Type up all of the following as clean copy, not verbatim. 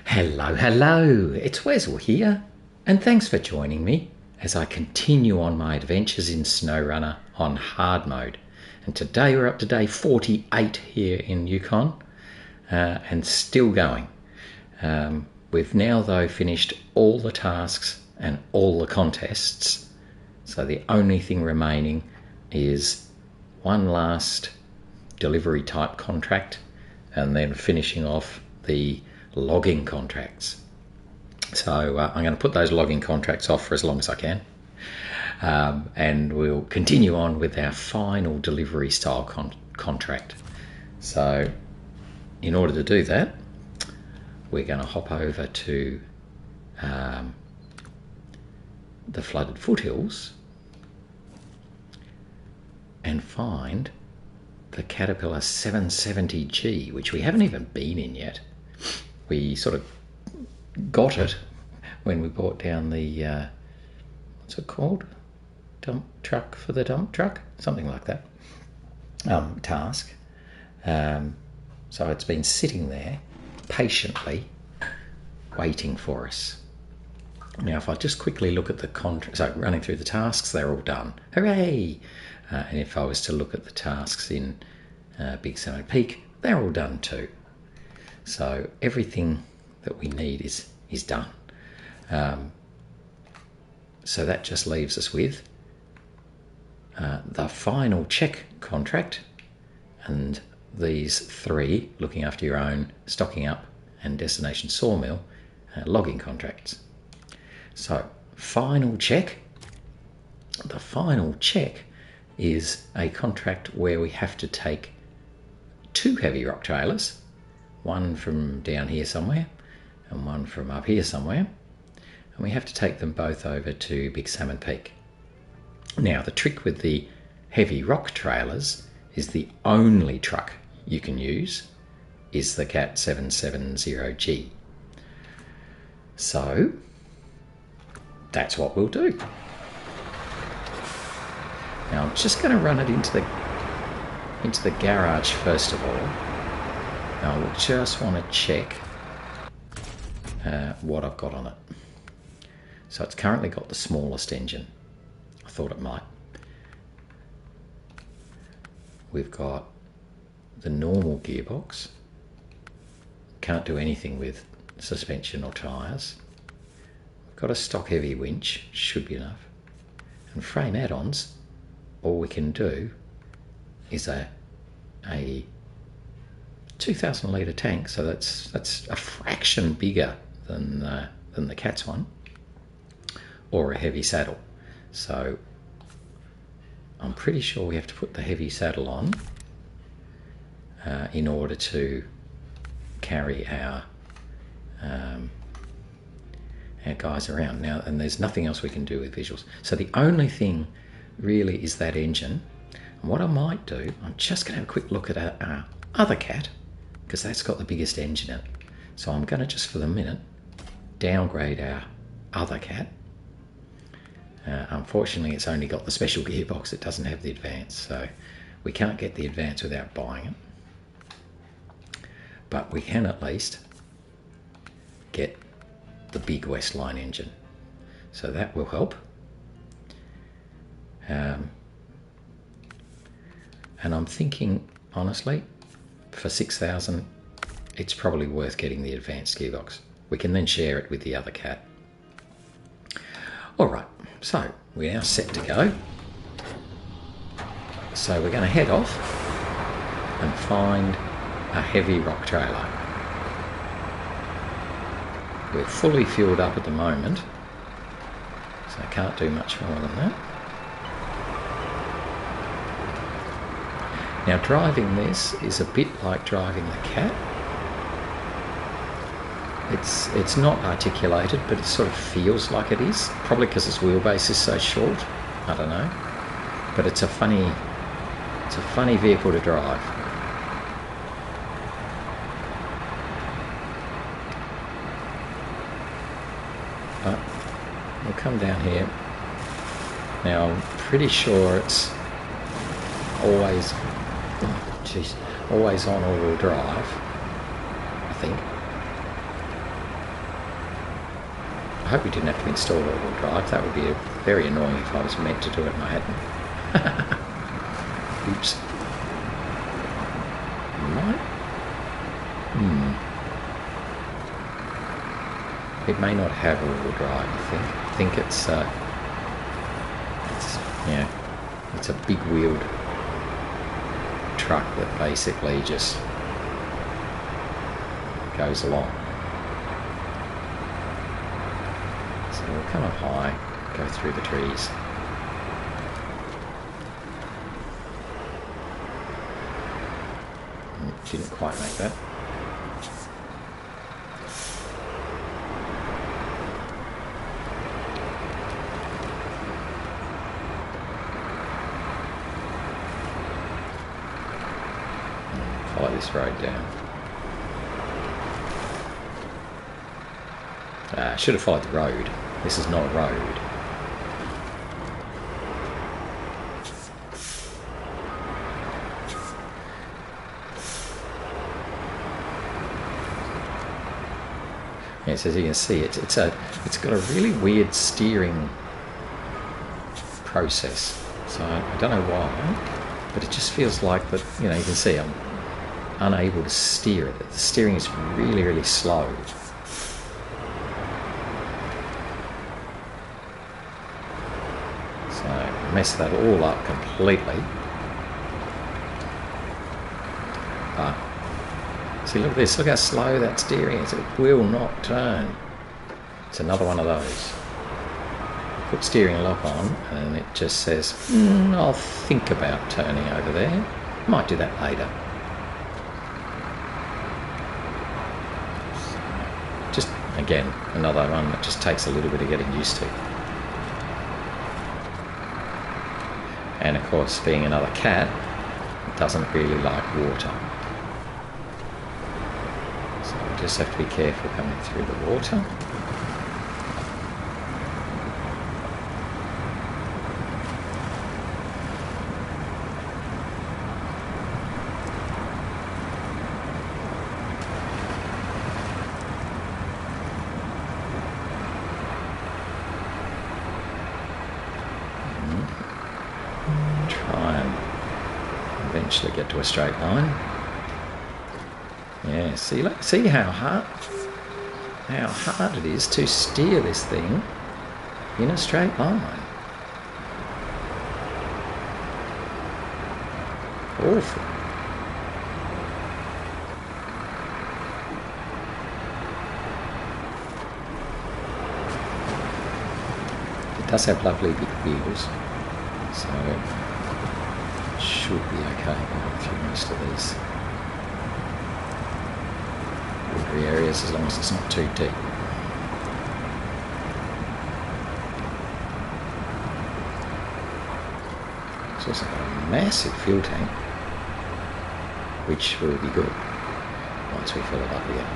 Hello, it's Wesel here, and thanks for joining me as I continue on my adventures in SnowRunner on hard mode. And today we're up to day 48 here in Yukon, and still going. We've now though finished all the tasks and all the contests, so the only thing remaining is one last delivery type contract and then finishing off the logging contracts. So I'm going to put those logging contracts off for as long as I can, and we'll continue on with our final delivery style contract. So in order to do that, we're going to hop over to the Flooded Foothills and find the Caterpillar 770G, which we haven't even been in yet. We sort of got it when we brought down the, what's it called? Dump truck for the dump truck? Something like that. Task. So it's been sitting there patiently waiting for us. Now, if I just quickly look at the contract, so running through the tasks, they're all done. Hooray! And if I was to look at the tasks in Big Salmon Peak, they're all done too. So everything that we need is done. So that just leaves us with the final check contract and these three, looking after your own, stocking up and destination sawmill, logging contracts. So final check. The final check is a contract where we have to take two heavy rock trailers, one from down here somewhere and one from up here somewhere, and we have to take them both over to Big Salmon Peak. Now, the trick with the heavy rock trailers is the only truck you can use is the Cat 770G. So that's what we'll do. Now I'm just going to run it into the garage first of all. Now I just want to check what I've got on it. So it's currently got the smallest engine. I thought it might. We've got the normal gearbox. Can't do anything with suspension or tyres. We've got a stock heavy winch, should be enough. And frame add-ons, all we can do is a 2,000 litre tank, so that's a fraction bigger than the Cat's one, or a heavy saddle. So I'm pretty sure we have to put the heavy saddle on in order to carry our guys around now, and there's nothing else we can do with visuals. So the only thing really is that engine. And what I might do, I'm just going to have a quick look at our other Cat, because that's got the biggest engine in it. So I'm going to just for the minute downgrade our other Cat. Unfortunately, it's only got the special gearbox, it doesn't have the Advance, so we can't get the Advance without buying it. But we can at least get the big Westline engine, so that will help. And I'm thinking, honestly, for 6,000, it's probably worth getting the Advanced Gearbox. We can then share it with the other Cat. All right, so we're now set to go. So we're going to head off and find a heavy rock trailer. We're fully fueled up at the moment, so I can't do much more than that. Now driving this is a bit like driving the Cat. It's not articulated, but it sort of feels like it is, probably because its wheelbase is so short. I don't know, but it's a funny vehicle to drive. But we'll come down here. Now I'm pretty sure it's always on all-wheel drive, I think. hope we didn't have to install all-wheel drive. That would be very annoying if I was meant to do it and I hadn't. Oops. Might? It may not have all-wheel drive, I think. I think it's a big-wheeled truck that basically just goes along. So we'll come up high, go through the trees. Didn't quite make that. Follow this road down. I should have followed the road. This is not a road. Yes, as you can see, it's got a really weird steering process. So I don't know why, but it just feels like that. You know, you can see I'm unable to steer it. The steering is really, really slow. So I messed that all up completely. But see, look at this. Look how slow that steering is. It will not turn. It's another one of those. Put steering lock on and it just says, I'll think about turning over there. Might do that later. So, just, again, another one that just takes a little bit of getting used to. And of course, being another cat, it doesn't really like water. Just have to be careful coming through the water. Try and eventually get to a straight line. Yeah, see how hard it is to steer this thing in a straight line. Awful. It does have lovely big wheels, so it should be okay going through most of these areas as long as it's not too deep. It's also got a massive fuel tank, which will be good once we fill it up here.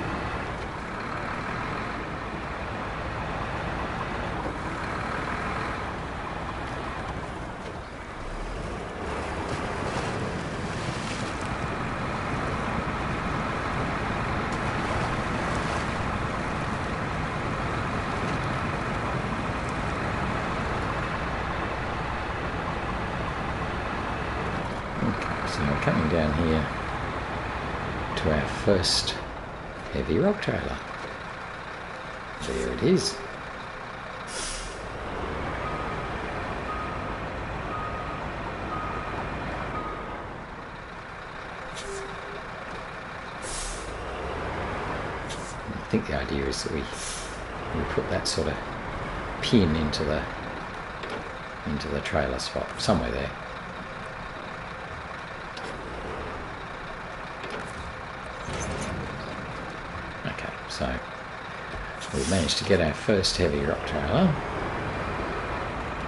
So we're coming down here to our first heavy rock trailer. There it is. I think the idea is that we put that sort of pin into the trailer spot, somewhere there. So we've managed to get our first heavy rock trailer,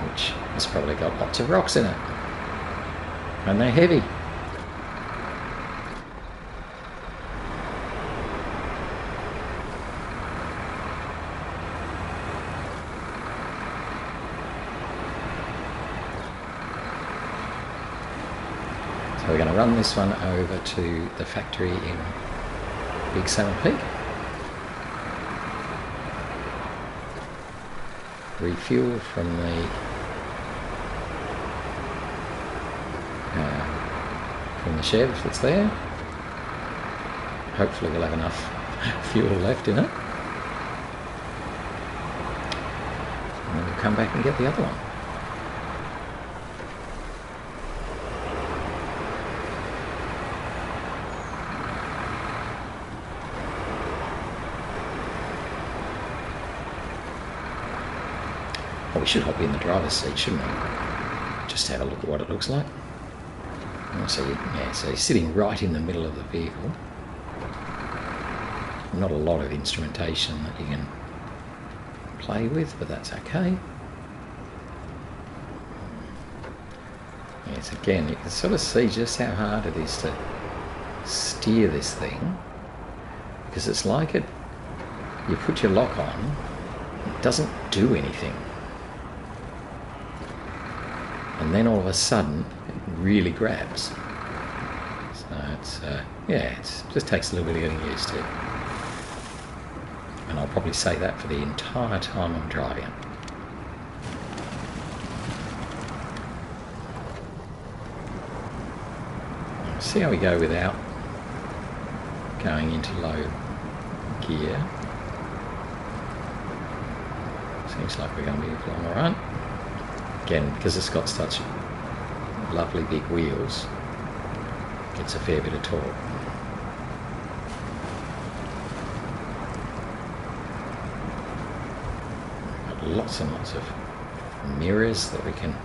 which has probably got lots of rocks in it, and they're heavy. So we're going to run this one over to the factory in Big Salmon Peak. refuel from the Chev that's there. Hopefully we'll have enough fuel left in it. And then we'll come back and get the other one. Well, we should hop in the driver's seat, shouldn't we? Just have a look at what it looks like. So, yeah, so you're sitting right in the middle of the vehicle. Not a lot of instrumentation that you can play with, but that's okay. Yes, again, you can sort of see just how hard it is to steer this thing, because it's like you put your lock on, it doesn't do anything. And then all of a sudden, it really grabs. So it's, yeah, it just takes a little bit of getting used to. And I'll probably say that for the entire time I'm driving it. See how we go without going into low gear. Seems like we're going to be flying alright. Again, because it's got such lovely big wheels, gets a fair bit of torque. Got lots and lots of mirrors that we can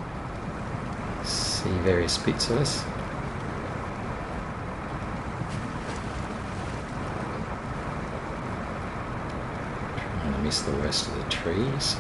see various bits of us. Trying to miss the rest of the trees.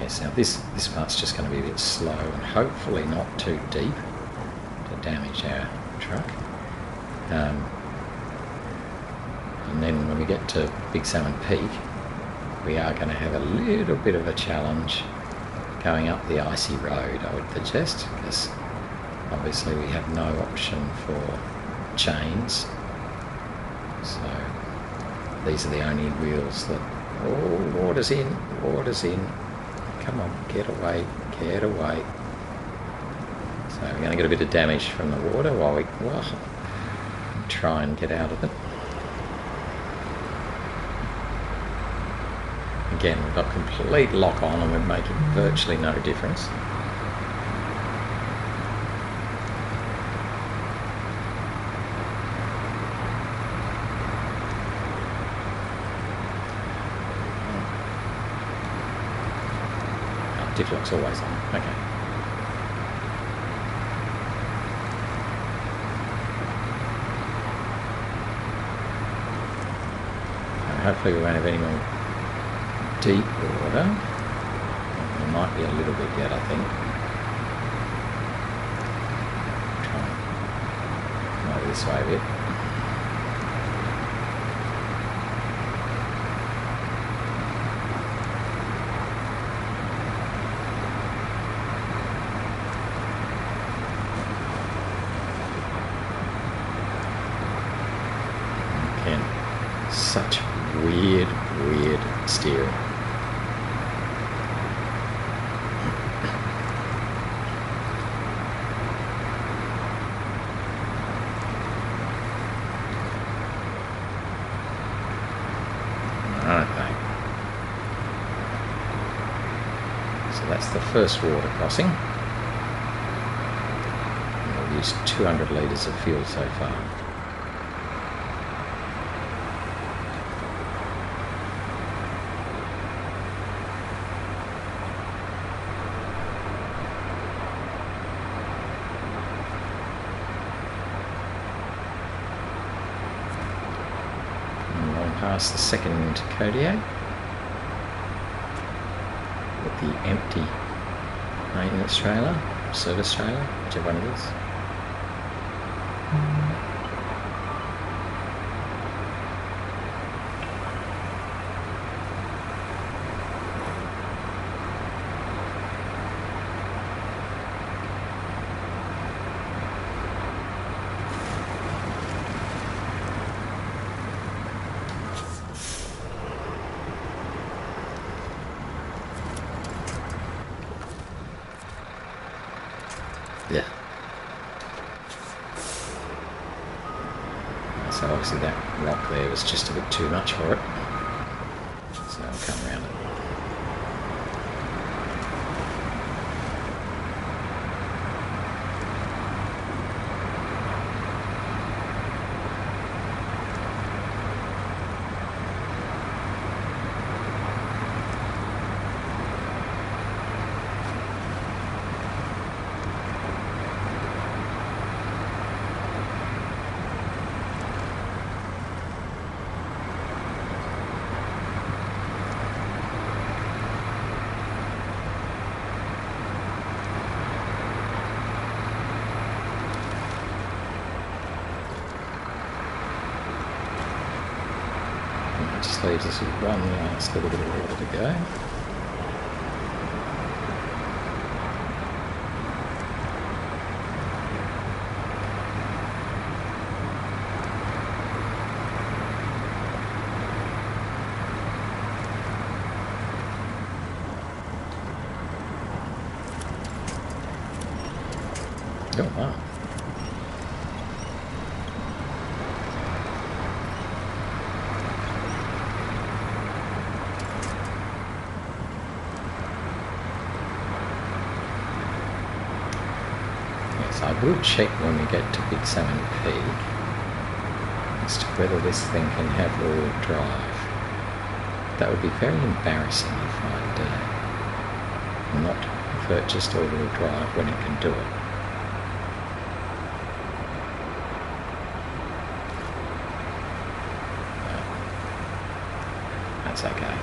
Yes, now this part's just going to be a bit slow and hopefully not too deep to damage our truck. And then when we get to Big Salmon Peak, we are going to have a little bit of a challenge going up the icy road, I would suggest, because obviously we have no option for chains. So these are the only wheels that... Oh, water's in, water's in. Come on, get away, get away. So we're going to get a bit of damage from the water while we try and get out of it. Again, we've got complete lock on and we're making virtually no difference. Diff lock's always on. Okay. And hopefully we won't have any more deep water. There might be a little bit yet, I think. Try and go this way a bit. Such weird steering. Okay. So that's the first water crossing. And we've used 200 litres of fuel so far. past the second Kodiak with the empty maintenance trailer, service trailer, whichever one it is. Yeah. So obviously that rock there was just a bit too much for it. So I'll come around it. Just leaves us with one last little bit of water to go. Oh wow. I will check when we get to Big Salmon Peak as to whether this thing can have all-wheel drive. That would be very embarrassing if I'd not purchased all-wheel drive when it can do it. No. That's okay.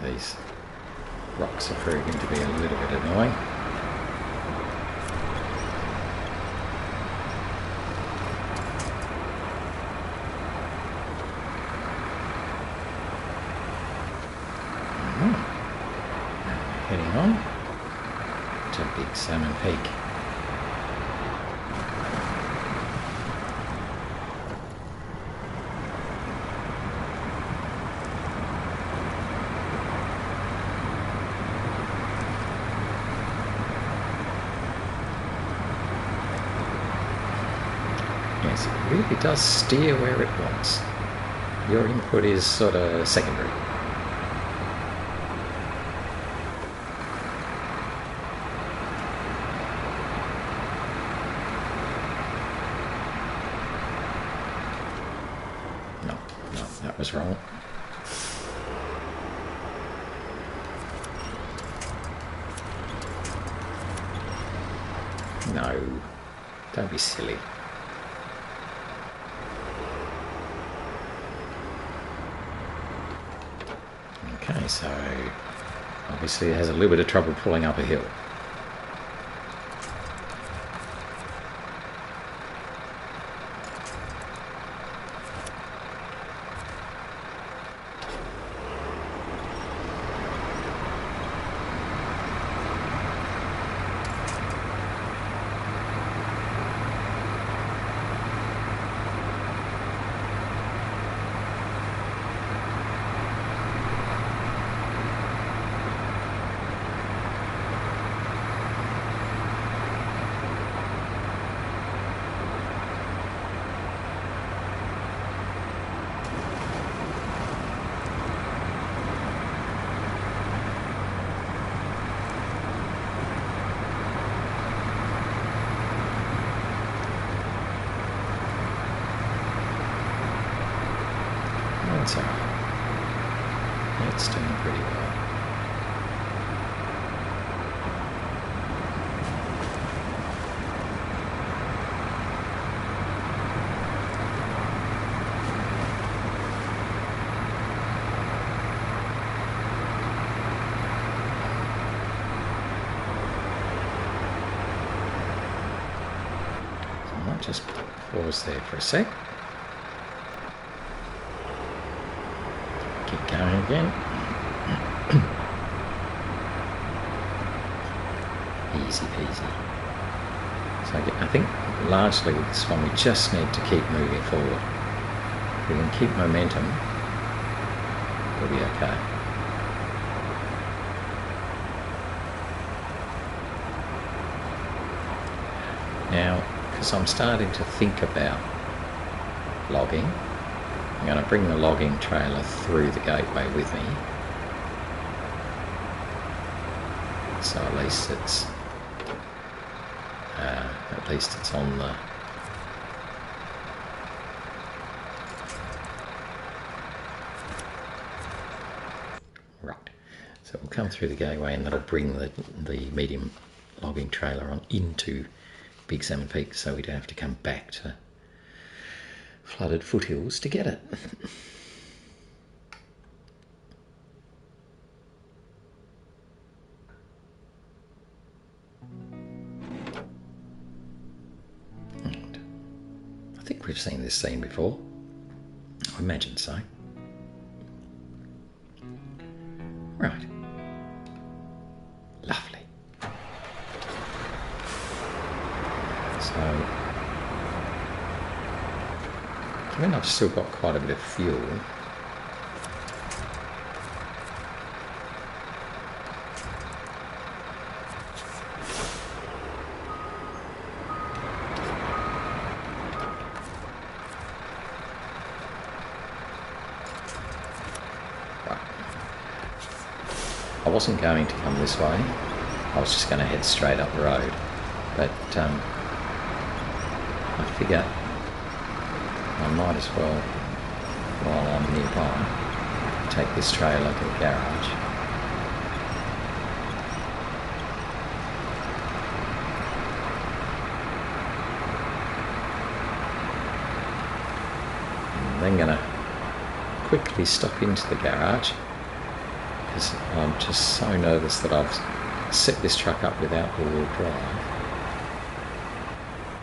These rocks are proving to be a little bit annoying. Heading on to Big Salmon Peak. Yes, it really does steer where it wants. Your input is sort of secondary. No, that was wrong. No, don't be silly. Okay, so obviously it has a little bit of trouble pulling up a hill. just pause there for a sec. Keep going again. Easy peasy. So I think largely with this one we just need to keep moving forward. If we can keep momentum, we'll be okay. Now, because I'm starting to think about logging, I'm going to bring the logging trailer through the gateway with me. So at least it's on the right. So we'll come through the gateway, and that'll bring the medium logging trailer on into Big Salmon Peak, so we don't have to come back to Flooded Foothills to get it. And I think we've seen this scene before. I imagine so. Right. Lovely. So, given I've still got quite a bit of fuel, I wasn't going to come this way. I was just going to head straight up the road, but I figure I might as well, while I'm nearby, take this trailer to the garage. I'm then going to quickly stop into the garage, because I'm just so nervous that I've set this truck up without all-wheel drive,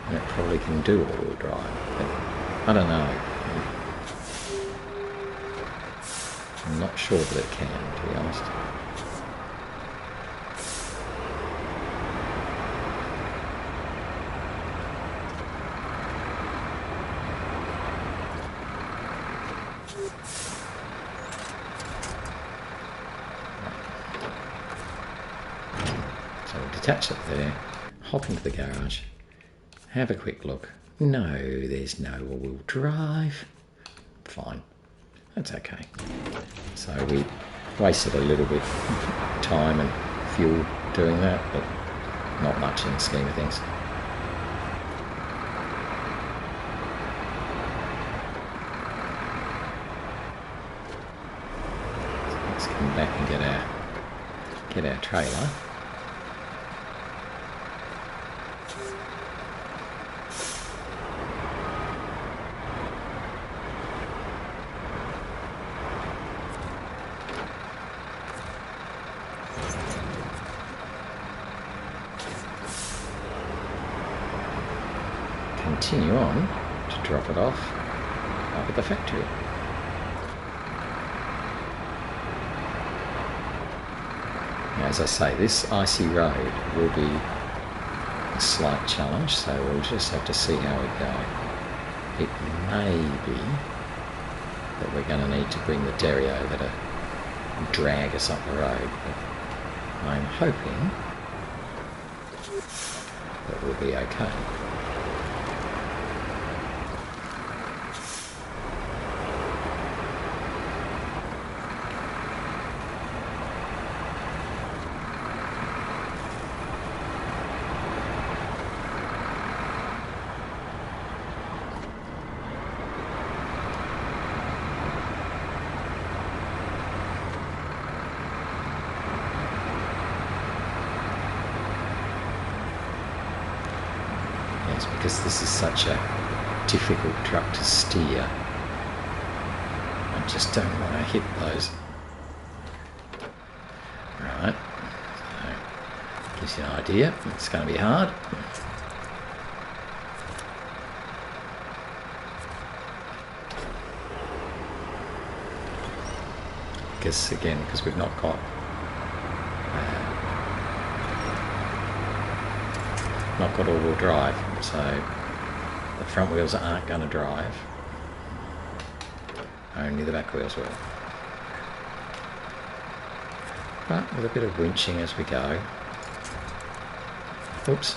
and it probably can do all-wheel drive, but I don't know. I'm not sure that it can, to be honest. So we'll detach it there, hop into the garage, have a quick look. No, there's no all-wheel drive. Fine, that's okay. So we wasted a little bit of time and fuel doing that, but not much in the scheme of things. So let's come back and get our trailer. Continue on to drop it off up at the factory. Now, as I say, this icy road will be a slight challenge, so we'll just have to see how we go. It may be that we're going to need to bring the derry over to drag us up the road, but I'm hoping that we'll be okay. Because this is such a difficult truck to steer, I just don't want to hit those. Right, so gives you an idea. It's going to be hard. because we've not got all-wheel drive, so the front wheels aren't going to drive. Only the back wheels will. But with a bit of winching as we go. Oops.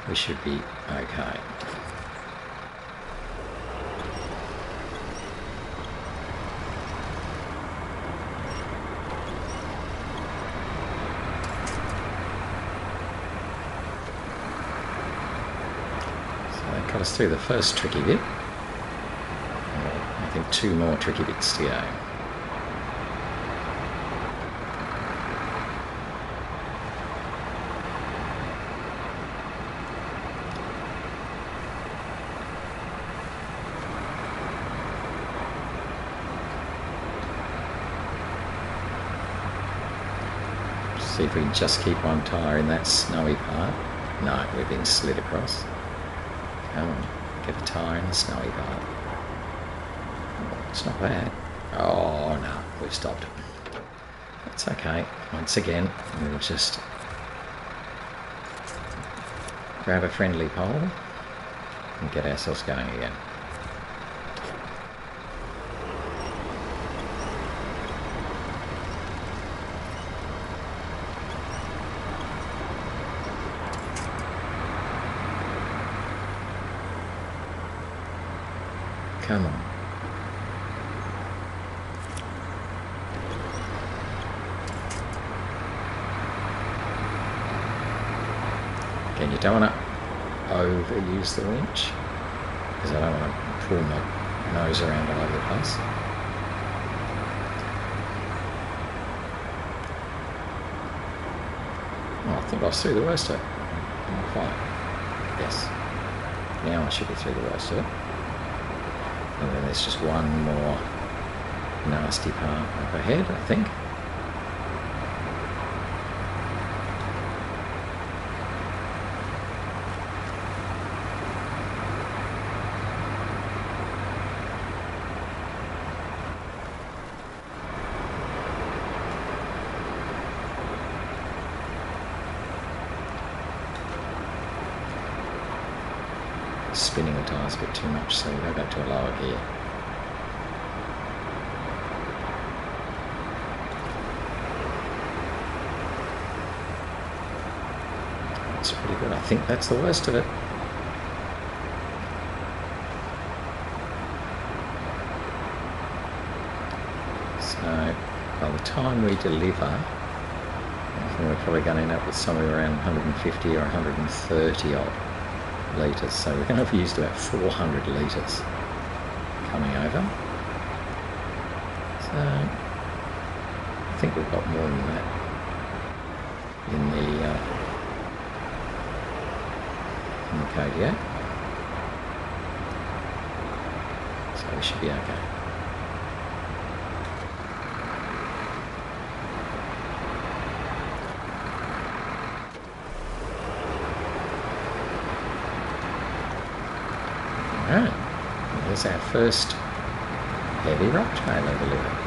We should be okay. Got us through the first tricky bit. I think 2 more tricky bits to go. See if we can just keep one tyre in that snowy part. No, we've been slid across. Come on, get a tyre in the snowy part. Oh, it's not bad. Oh no, we've stopped. That's okay. Once again, we'll just grab a friendly pole and get ourselves going again. Come on. Again, you don't want to overuse the winch, because I don't want to pull my nose around all over the place. Oh, I thought I was through the worst of it. Not quite. Yes. Now I should be through the worst of it. And then there's just one more nasty part up ahead, I think. Spinning the tyres a bit too much, so we go back to a lower gear. That's pretty good. I think that's the worst of it. So by the time we deliver, I think we're probably going to end up with somewhere around 150 or 130 odd litres, so we're going to have used about 400 litres coming over. So I think we've got more than that in the Kodiak, so we should be okay. Alright, there's our first heavy rock trailer delivered.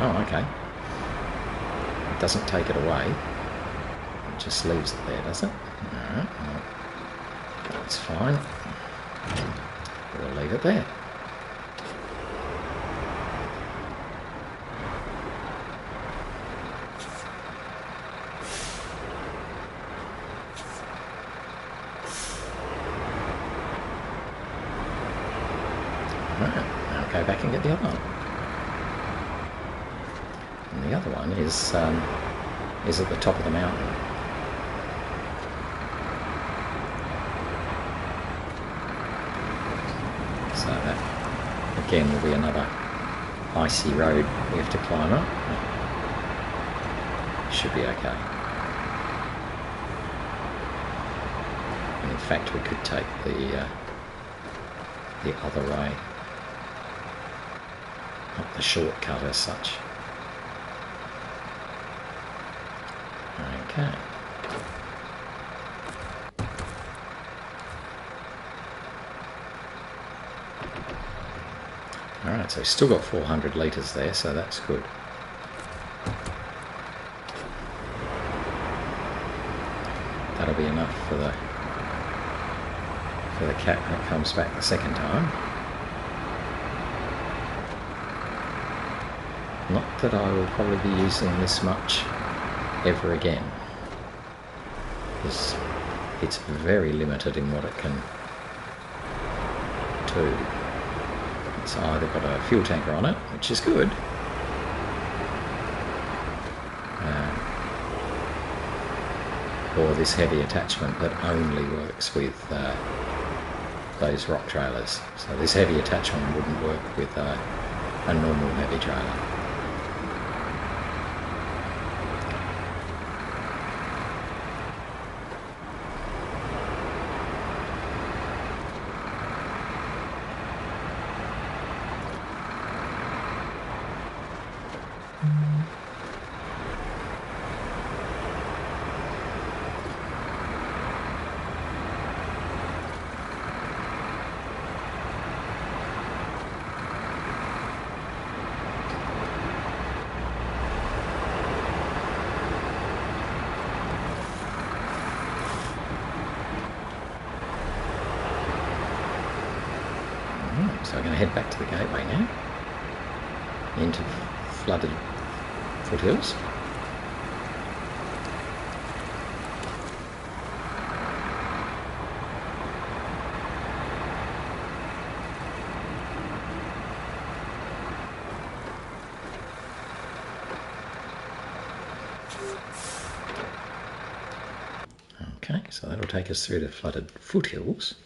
Oh, okay. It doesn't take it away. It just leaves it there, does it? Alright, well, that's fine. We'll leave it there. Right, now go back and get the other one. And the other one is at the top of the mountain. So that again will be another icy road we have to climb up. Should be okay. And in fact we could take the other way, not the shortcut as such. Okay. Alright, so still got 400 litres there, so that's good. That'll be enough for the cat when it comes back the second time. Not that I will probably be using this much ever again, because it's very limited in what it can do. It's either got a fuel tanker on it, which is good, or this heavy attachment that only works with those rock trailers. So this heavy attachment wouldn't work with a normal heavy trailer. So I'm going to head back to the gateway now, into Flooded Foothills. Okay, so that'll take us through to Flooded Foothills.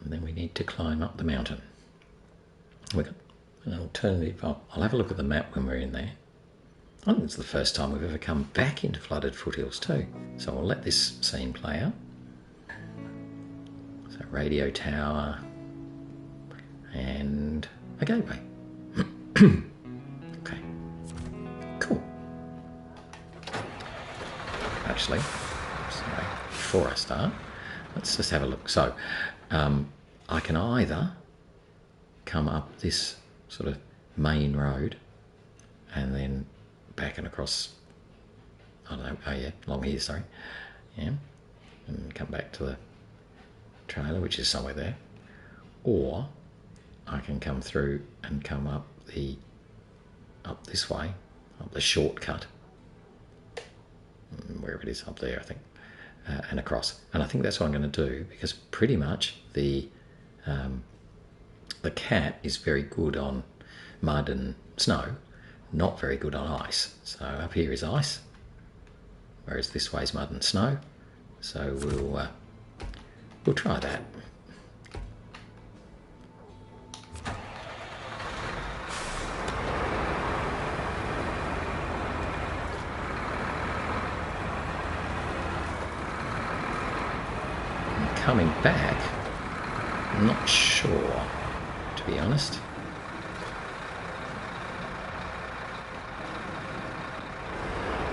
And then we need to climb up the mountain. We've got an alternative. I'll have a look at the map when we're in there. I think it's the first time we've ever come back into Flooded Foothills too. So we'll let this scene play out. So radio tower and a gateway. Okay, cool. Actually, sorry, before I start, let's just have a look. So I can either come up this sort of main road and then back and across, I don't know, oh yeah, along here, sorry, yeah, and come back to the trailer, which is somewhere there, or I can come through and come up this way, up the shortcut, wherever it is, up there I think, and across. And I think that's what I'm going to do, because pretty much the cat is very good on mud and snow, not very good on ice. So up here is ice, whereas this way is mud and snow. So we'll try that. And coming back, I'm not sure, to be honest.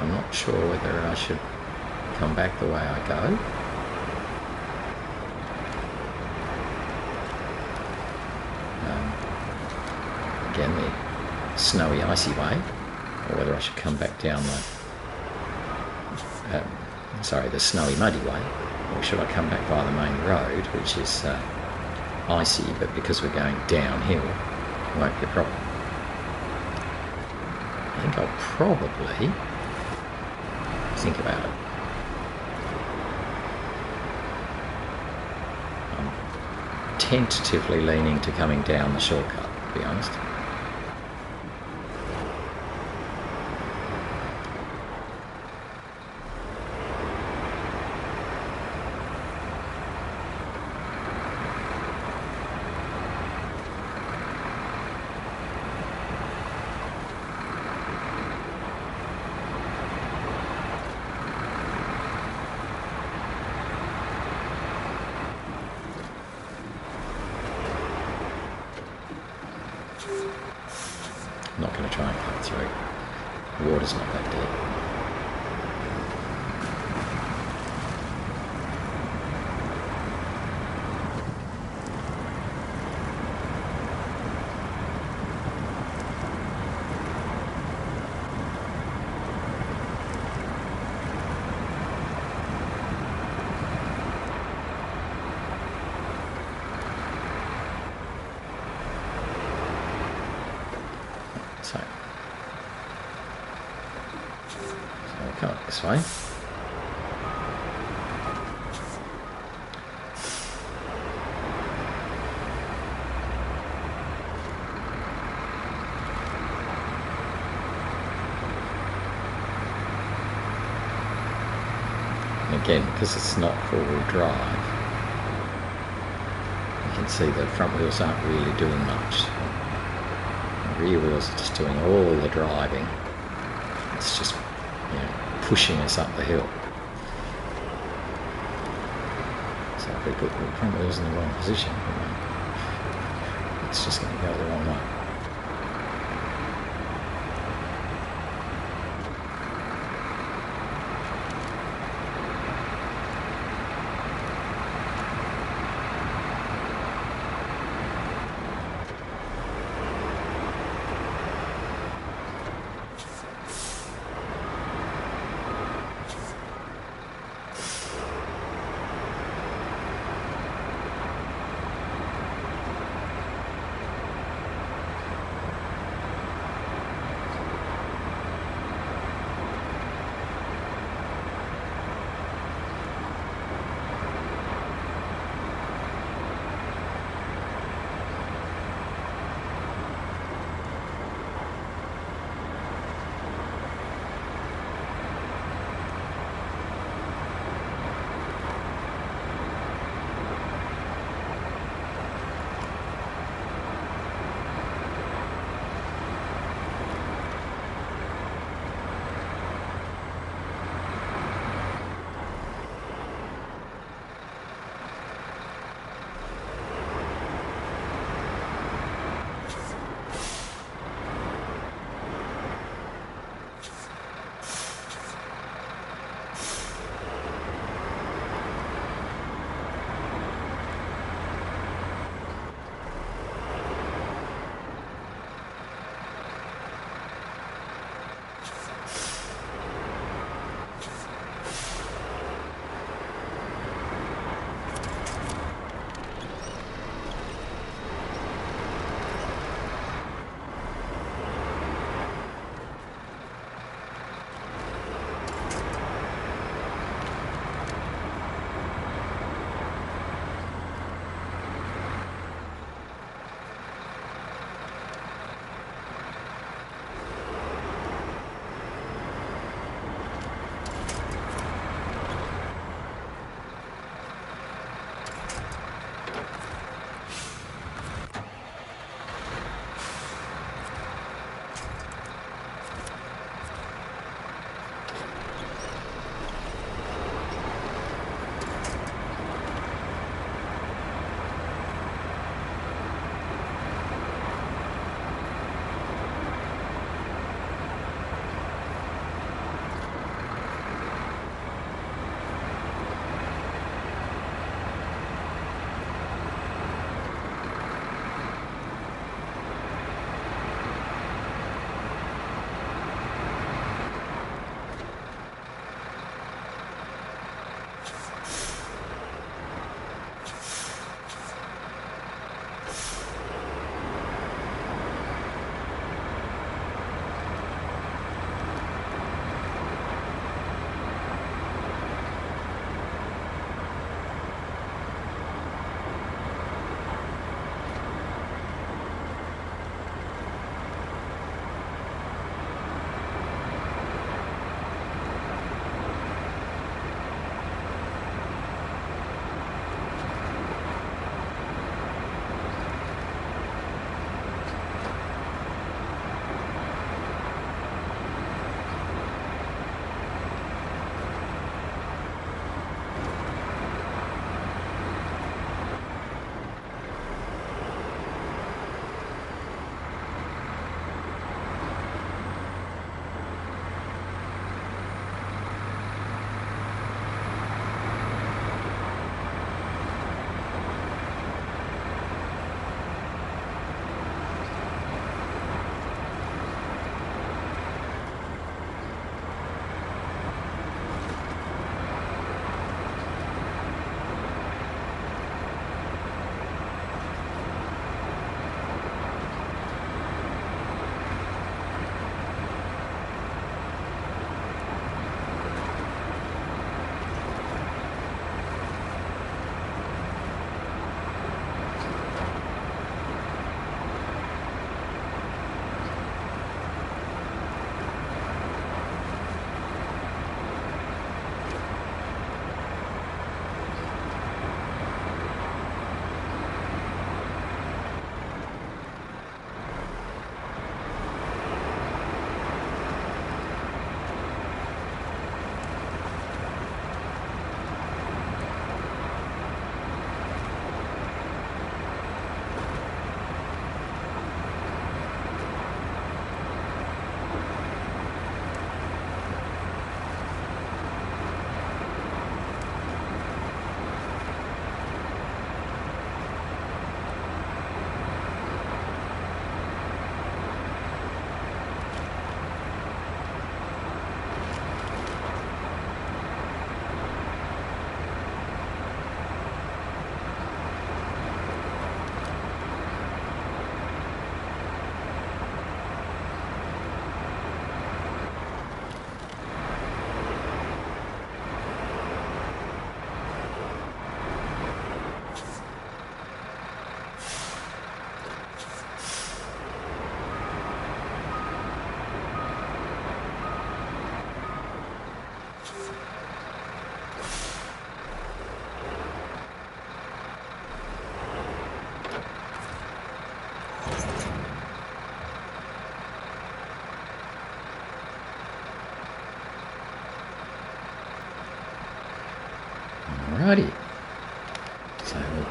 I'm not sure whether I should come back the way I go. Again, the snowy, icy way, or whether I should come back down the snowy, muddy way, or should I come back via the main road, which is icy, but because we're going downhill, it won't be a problem. I think I'll probably think about it. I'm tentatively leaning to coming down the shortcut, to be honest. I'm not going to try and cut through. The water's not that deep. So we'll come up this way. Again, because it's not four-wheel drive, you can see the front wheels aren't really doing much. The rear wheels are just doing all the driving. It's just, you know, pushing us up the hill. So if we put the front wheels in the wrong position, you know, it's just going to go the wrong way.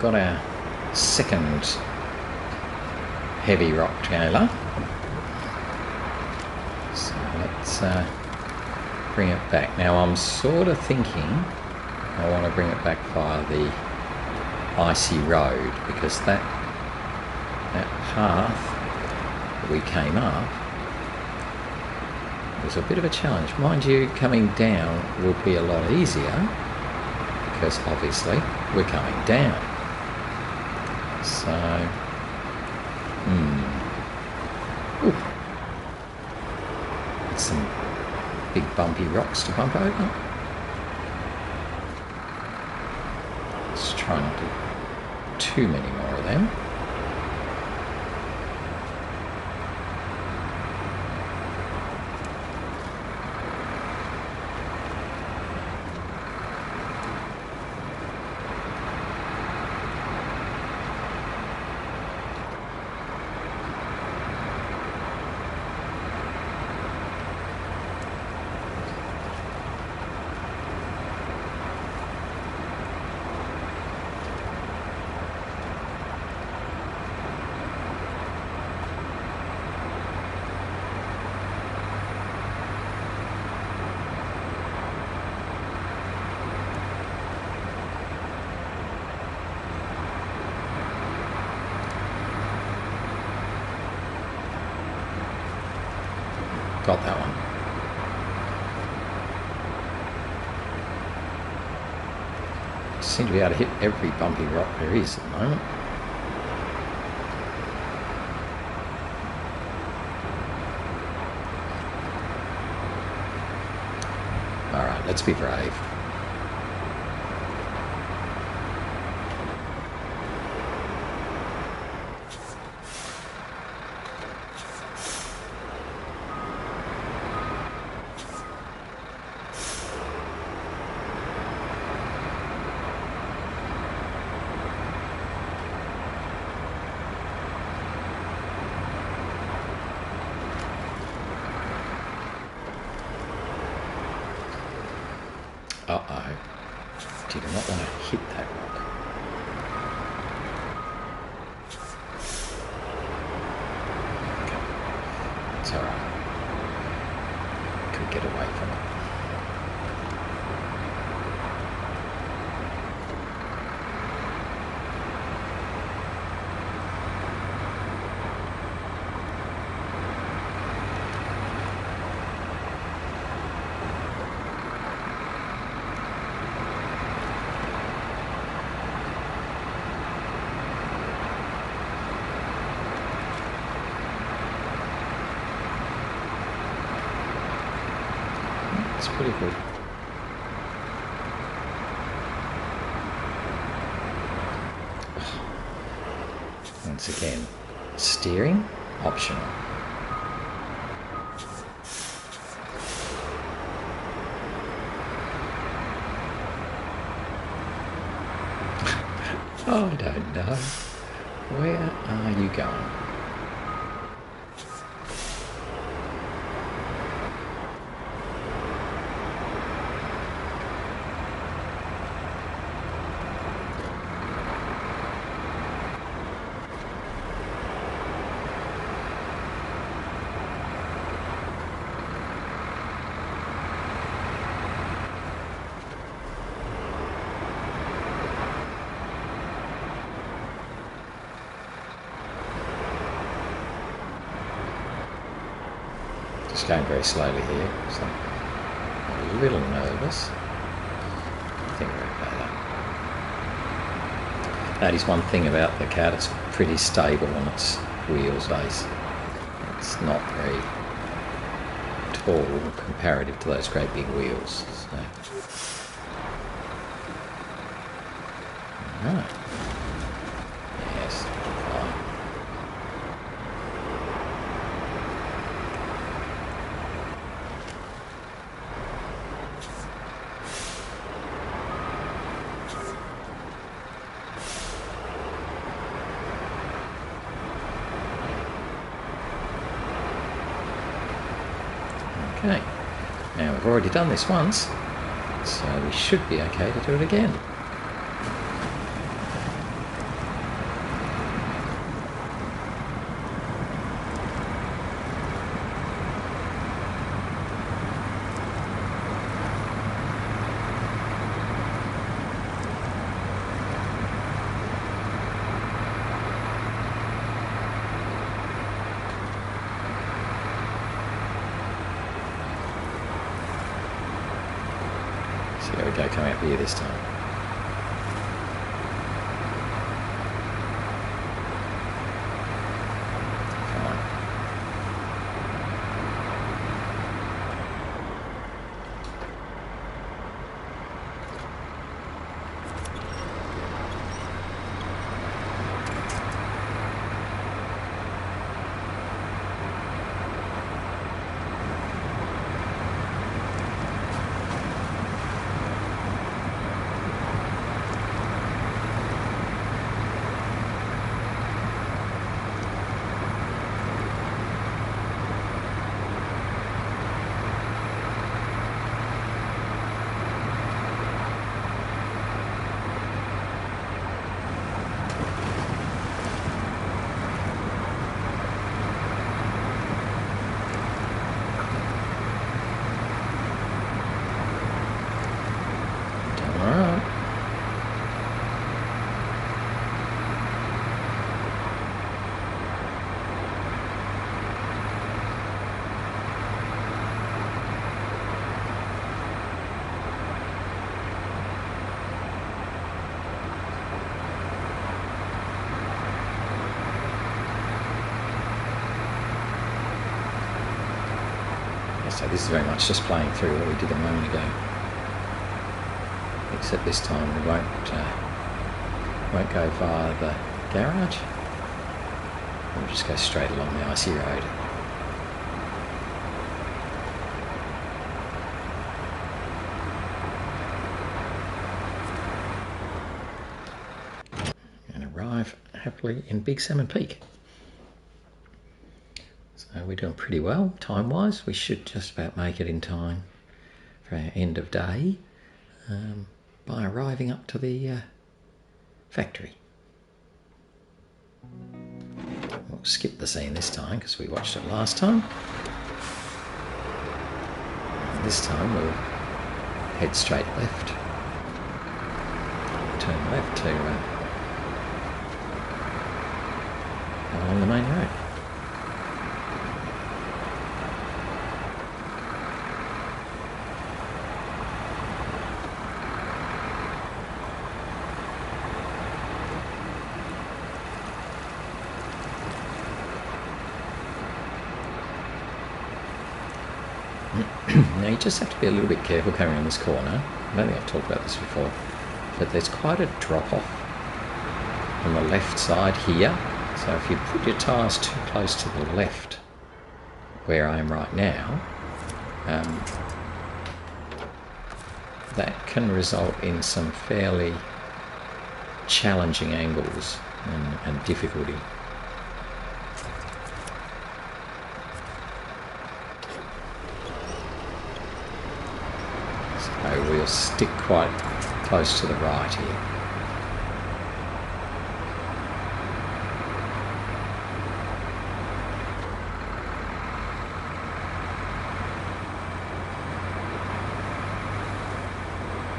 got our second heavy rock trailer. So let's bring it back. Now I'm sort of thinking I want to bring it back via the icy road, because that path that we came up was a bit of a challenge. Mind you, coming down will be a lot easier because obviously we're coming down. So, ooh, that's some big bumpy rocks to bump over. Let's try not to do too many more of them. Got that one. Seem to be able to hit every bumpy rock there is at the moment. Alright, let's be brave. Uh-oh. Did not want to hit that rock. Okay. It's alright. Could get away from it. It's pretty good. Once again, steering optional. Oh, I don't know. Where are you going? Just going very slowly here, so I'm a little nervous. I think we're okay. That is one thing about the cat, it's pretty stable on its wheels base. It's not very tall comparative to those great big wheels. So. Alright. Yes, fine. Okay, now we've already done this once, so we should be okay to do it again. we go, come out here this time. Come on. So this is very much just playing through what we did a moment ago, except this time we won't go via the garage. We'll just go straight along the icy road. And arrive happily in Big Salmon Peak. So we're doing pretty well time-wise. We should just about make it in time for our end of day by arriving up to the factory. We'll skip the scene this time because we watched it last time. And this time we'll head straight left. Turn left to along the main road. Now you just have to be a little bit careful coming around this corner. I don't think I've talked about this before, but there's quite a drop off on the left side here. So if you put your tyres too close to the left, where I am right now, that can result in some fairly challenging angles and difficulty. So we'll stick quite close to the right here.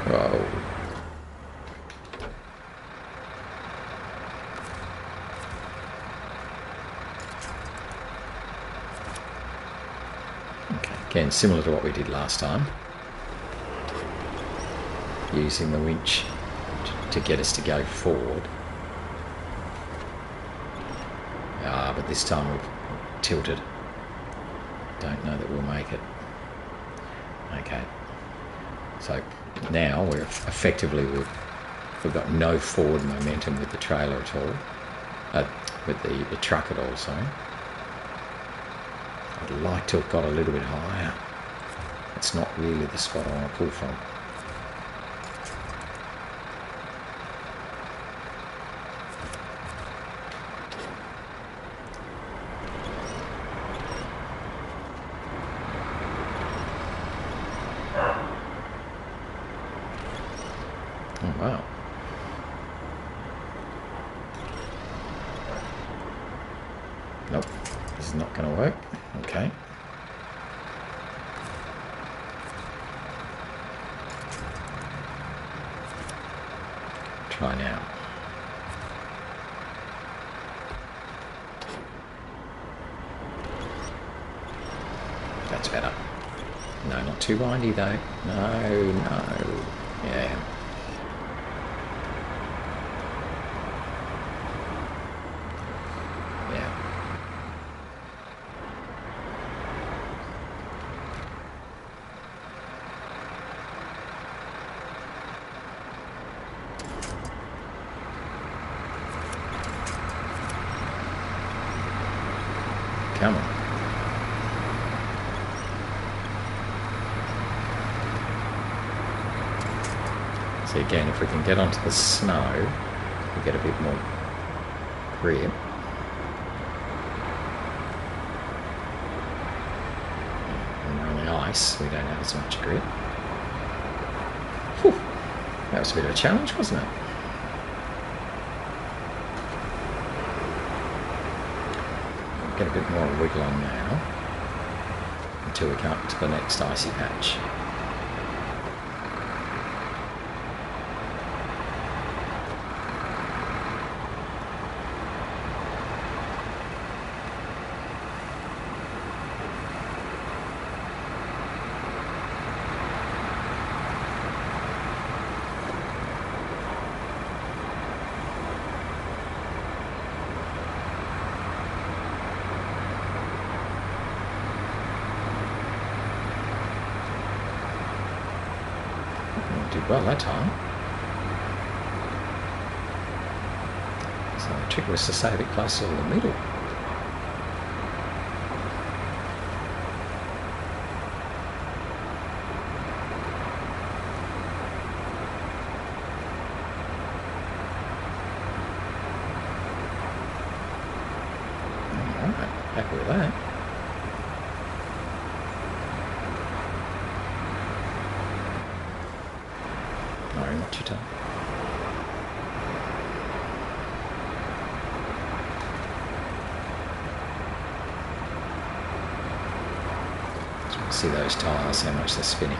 Whoa. Okay, again, similar to what we did last time. Using the winch to get us to go forward. But this time we've tilted. Don't know that we'll make it. Okay. So now we're effectively, we've got no forward momentum with the trailer at all. With the truck at all, sorry. I'd like to have got a little bit higher. It's not really the spot I want to pull from. Oh, wow. Nope, this is not going to work. Okay. Try now. That's better. No, not too windy though. No, no. Yeah. Yeah. Come on. So again, if we can get onto the snow, we get a bit more grip. When we're on the ice, we don't have as much grip. Whew. That was a bit of a challenge, wasn't it? Get a bit more wiggle on now until we come up to the next icy patch. Did well that time. So the trick was to stay a bit closer to the middle. Alright, happy with that. Not too tough. Just want to see those tyres, how much they're spinning.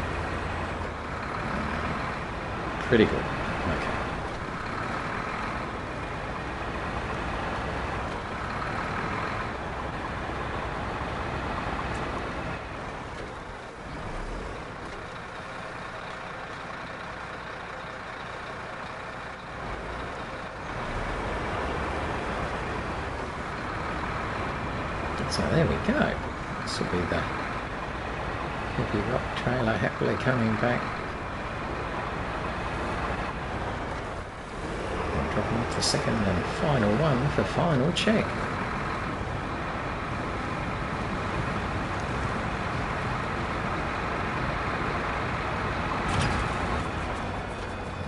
Pretty good. Okay. So there we go. This will be the heavy rock trailer happily coming back. And dropping off the second and final one for final check.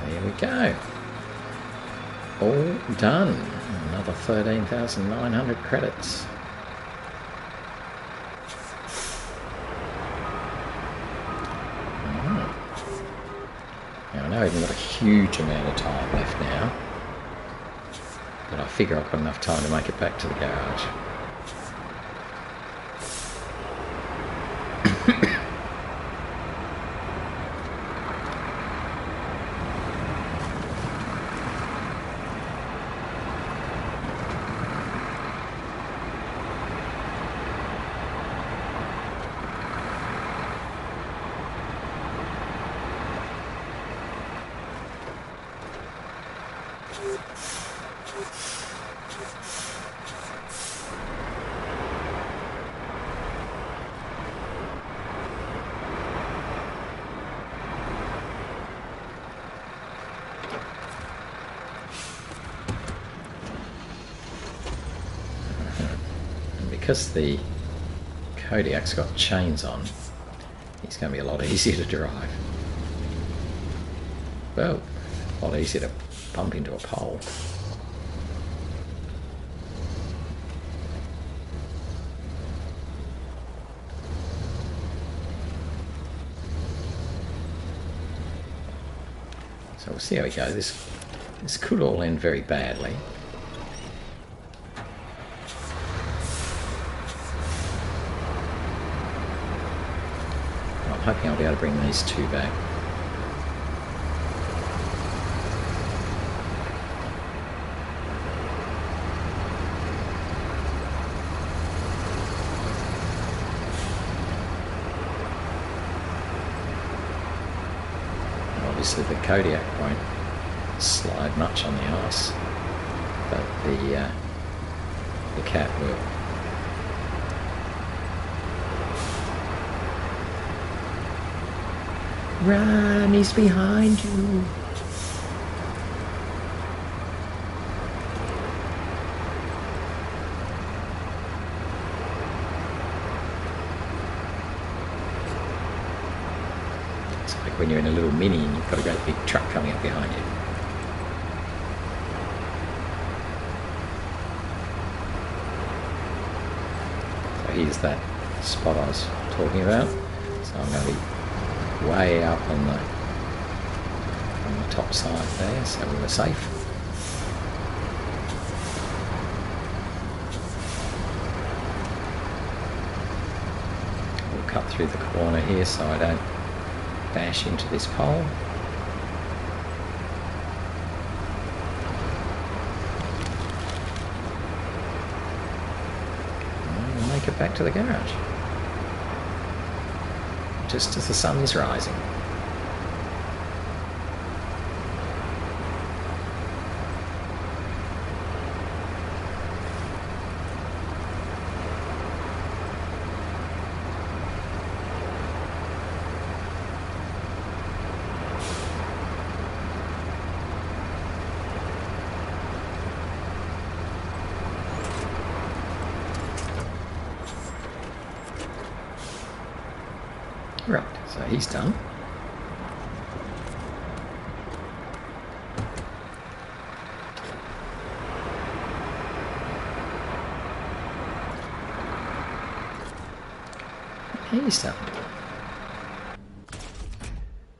There we go. All done. Another 13,900 credits. I know I haven't got a huge amount of time left now, but I figure I've got enough time to make it back to the garage. Because the Kodiak's got chains on, it's going to be a lot easier to drive. Well, a lot easier to bump into a pole. So we'll see how we go. This could all end very badly. I'm hoping I'll be able to bring these two back. Obviously the Kodiak won't slide much on the ice, but the cat will. Run, he's behind you. It's like when you're in a little Mini and you've got a great big truck coming up behind you. So here's that spot I was talking about. So I'm going to be way up on the top side there, so we were safe. We'll cut through the corner here so I don't bash into this pole. And we'll make it back to the garage just as the sun is rising. Right, so he's done. He's done.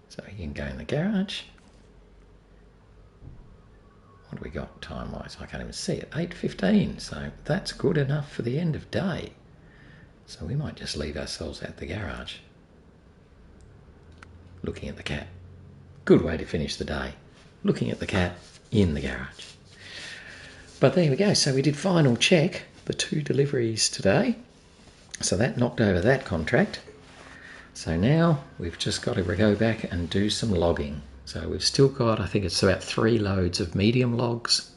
So he can go in the garage. What do we got time-wise? I can't even see it. 8:15, so that's good enough for the end of day. So we might just leave ourselves at the garage, looking at the cat. Good way to finish the day, looking at the cat in the garage. But there we go, so we did final check, the 2 deliveries today. So that knocked over that contract. So now we've just got to go back and do some logging. So we've still got, I think it's about 3 loads of medium logs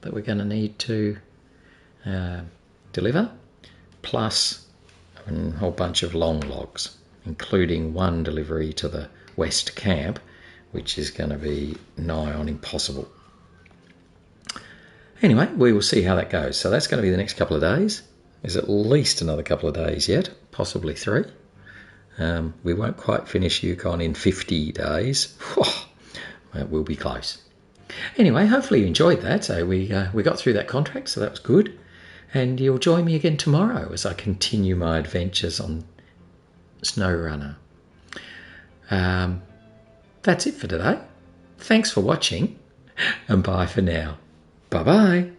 that we're going to need to deliver, plus a whole bunch of long logs, including 1 delivery to the West Camp, which is going to be nigh on impossible. Anyway, we will see how that goes. So that's going to be the next couple of days. There's at least another couple of days yet, possibly 3. We won't quite finish Yukon in 50 days. We'll be close. Anyway, hopefully you enjoyed that. So we got through that contract, so that was good. And you'll join me again tomorrow as I continue my adventures on SnowRunner. That's it for today. Thanks for watching, and bye for now. Bye-bye.